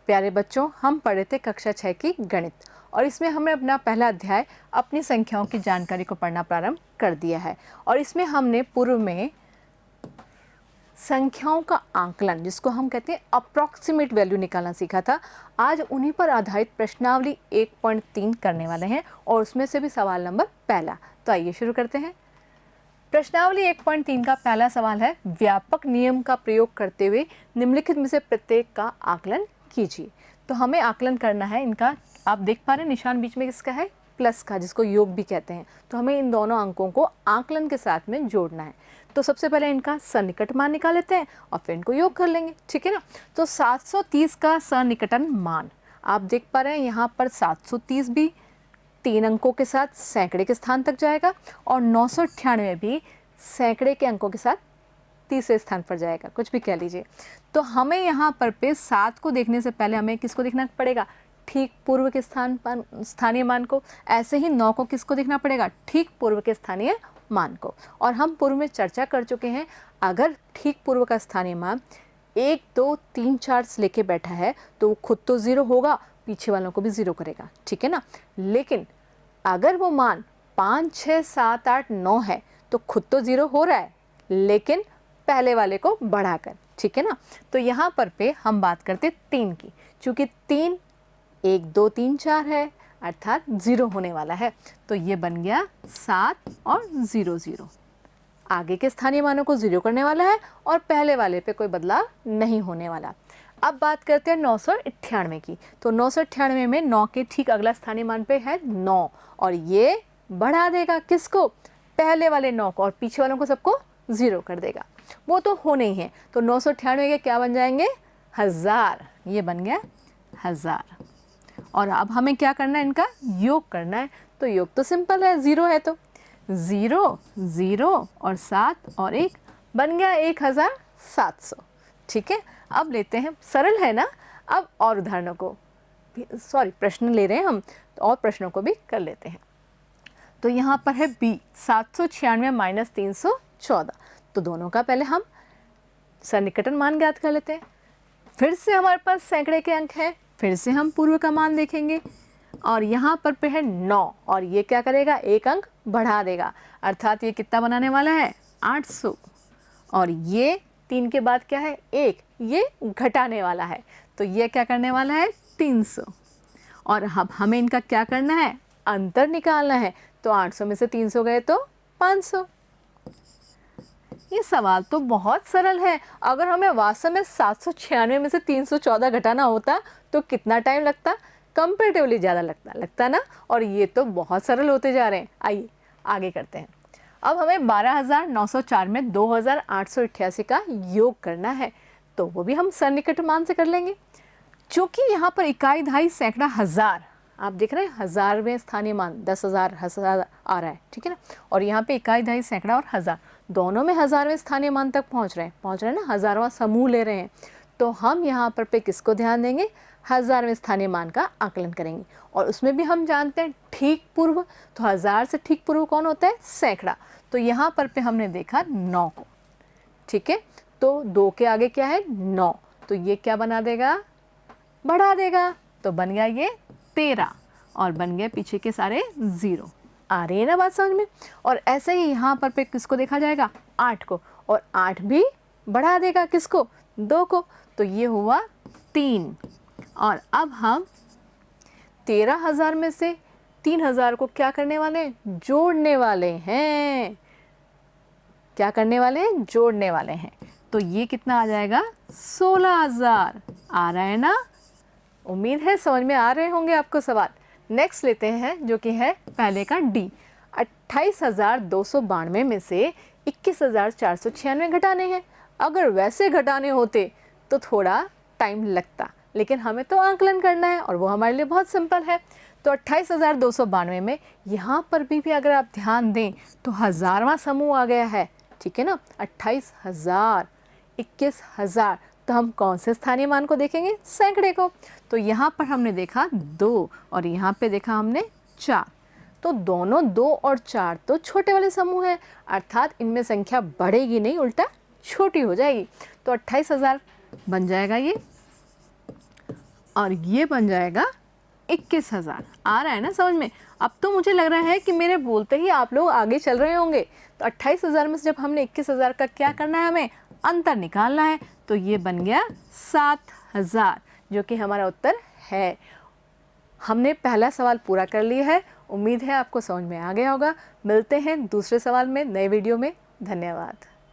प्यारे बच्चों, हम पढ़े थे कक्षा 6 की गणित और इसमें हमने अपना पहला अध्याय अपनी संख्याओं की जानकारी को पढ़ना प्रारंभ कर दिया है। और इसमें हमने पूर्व में संख्याओं का आंकलन, जिसको हम कहते हैं अप्रॉक्सीमेट वैल्यू, निकालना सीखा था। आज उन्हीं पर आधारित प्रश्नावली 1.3 करने वाले हैं और उसमें से भी सवाल नंबर पहला। तो आइए शुरू करते हैं। प्रश्नावली 1.3 का पहला सवाल है, व्यापक नियम का प्रयोग करते हुए निम्नलिखित में से प्रत्येक का आकलन कीजिए। तो हमें आकलन करना है इनका। आप देख पा रहे हैं निशान बीच में किसका है? प्लस का, जिसको योग भी कहते हैं। तो हमें इन दोनों अंकों को आकलन के साथ में जोड़ना है। तो सबसे पहले इनका सन्निकट मान निकाल लेते हैं और फिर इनको योग कर लेंगे, ठीक है ना। तो 730 का सन्निकटन मान आप देख पा रहे हैं, यहाँ पर 730 भी 3 अंकों के साथ सैकड़े के स्थान तक जाएगा और 998 भी सैकड़े के अंकों के साथ तीसरे स्थान पर जाएगा, कुछ भी कह लीजिए। तो हमें यहाँ पर पे 7 को देखने से पहले हमें किसको देखना पड़ेगा? ठीक पूर्व के स्थान पर स्थानीय मान को। ऐसे ही 9 को किसको देखना पड़ेगा? ठीक पूर्व के स्थानीय मान को। और हम पूर्व में चर्चा कर चुके हैं, अगर ठीक पूर्व का स्थानीय मान 1, 2, 3, 4 से लेके बैठा है तो वो खुद तो 0 होगा, पीछे वालों को भी 0 करेगा, ठीक है ना। लेकिन अगर वो मान 5, 6, 7, 8, 9 है तो खुद तो 0 हो रहा है, लेकिन पहले वाले को बढ़ाकर, ठीक है ना। तो यहाँ पर पे हम बात करते 3 की, चूँकि 3 1, 2, 3, 4 है, अर्थात 0 होने वाला है। तो ये बन गया 7 और 0, 0। आगे के स्थानीय मानों को 0 करने वाला है और पहले वाले पे कोई बदलाव नहीं होने वाला। अब बात करते हैं 998 की। तो 998 में 9 के ठीक अगला स्थानीय मान पे है 9 और ये बढ़ा देगा किसको? पहले वाले 9 को, और पीछे वालों को सबको 0 कर देगा। वो तो होने ही है। तो 998 के क्या बन जाएंगे? 1000। ये बन गया 1000। और अब हमें क्या करना है? इनका योग करना है। तो योग तो सिंपल है, 0 है तो 0, 0 और 7 और 1 बन गया 1700, ठीक है। अब लेते हैं, सरल है ना। अब और उदाहरणों को, सॉरी प्रश्न ले रहे हैं हम, तो और प्रश्नों को भी कर लेते हैं। तो यहाँ पर है बी 796 माइनस 314। तो दोनों का पहले हम सन्निकटन मान ज्ञात कर लेते हैं। फिर से हमारे पास सैकड़े के अंक हैं, फिर से हम पूर्व का मान देखेंगे और यहाँ पर पे है 9 और ये क्या करेगा? एक अंक बढ़ा देगा, अर्थात ये कितना बनाने वाला है? 800। और ये 3 के बाद क्या है? 1, ये घटाने वाला है, तो ये क्या करने वाला है? 300। और अब हमें इनका क्या करना है? अंतर निकालना है। तो 800 में से 300 गए तो 500। ये सवाल तो बहुत सरल है। अगर हमें वास्तव में 796 में से 314 घटाना होता तो कितना टाइम लगता? कंपैरेटिवली ज़्यादा लगता ना। और ये तो बहुत सरल होते जा रहे हैं। आइए आगे करते हैं। अब हमें 12904 में 2888 का योग करना है, तो वो भी हम सन्निकट मान से कर लेंगे। चूँकि यहाँ पर इकाई, दहाई, सैकड़ा, हज़ार, आप देख रहे हैं 1000 में स्थानीय मान 10,000 आ रहा है, ठीक है ना। और यहाँ पे इकाई, दहाई, सैकड़ा और हज़ार, दोनों में 1000वें स्थानीय मान तक पहुँच रहे हैं ना, 1000वां समूह ले रहे हैं। तो हम यहाँ पर पे किसको ध्यान देंगे? 1000वें स्थानीय मान का आकलन करेंगे। और उसमें भी हम जानते हैं ठीक पूर्व, तो 1000 से ठीक पूर्व कौन होता है? सैकड़ा। तो यहाँ पर पे हमने देखा 9 को, ठीक है। तो 2 के आगे क्या है? 9, तो ये क्या बना देगा? बढ़ा देगा। तो बन गया ये 13 और बन गए पीछे के सारे 0। आ रही है ना बात समझ में? और ऐसे ही यहाँ पर पे किसको देखा जाएगा? 8 को, और 8 भी बढ़ा देगा किसको? 2 को। तो ये हुआ 3। और अब हम 13,000 में से 3,000 को क्या करने वाले हैं? जोड़ने वाले हैं। क्या करने वाले हैं? जोड़ने वाले हैं। तो ये कितना आ जाएगा? 16,000। आ रहा है ना? उम्मीद है समझ में आ रहे होंगे आपको सवाल। नेक्स्ट लेते हैं, जो कि है पहले का डी। 28,292 में से 21,496 घटाने हैं। अगर वैसे घटाने होते तो थोड़ा टाइम लगता, लेकिन हमें तो आकलन करना है और वो हमारे लिए बहुत सिंपल है। तो 28,292 में यहाँ पर भी अगर आप ध्यान दें तो 1000वां समूह आ गया है, ठीक है ना। 28,000, 21,000, तो हम कौन से स्थानीय मान को देखेंगे? सैकड़े को। तो यहाँ पर हमने देखा 2 और यहाँ पे देखा हमने 4। तो दोनों 2 और 4 तो छोटे वाले समूह हैं, अर्थात इनमें संख्या बढ़ेगी नहीं, उल्टा छोटी हो जाएगी। तो 28,000 बन जाएगा ये। और ये बन जाएगा 21,000। आ रहा है ना समझ में? अब तो मुझे लग रहा है कि मेरे बोलते ही आप लोग आगे चल रहे होंगे। तो 28,000 में से जब हमने 21,000 का क्या करना है, हमें अंतर निकालना है। तो ये बन गया 7,000, जो कि हमारा उत्तर है। हमने पहला सवाल पूरा कर लिया है। उम्मीद है आपको समझ में आ गया होगा। मिलते हैं दूसरे सवाल में नए वीडियो में। धन्यवाद।